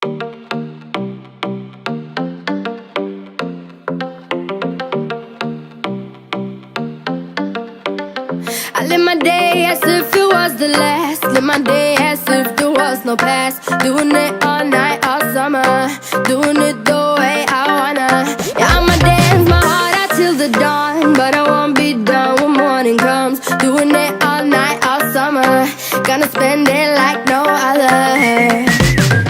I live my day as if it was the last. Live my day as if there was no past. Doing it all night, all summer. Doing it the way I wanna. Yeah, I'ma dance my heart out till the dawn, but I won't be done when morning comes. Doing it all night, all summer. Gonna spend it like no other.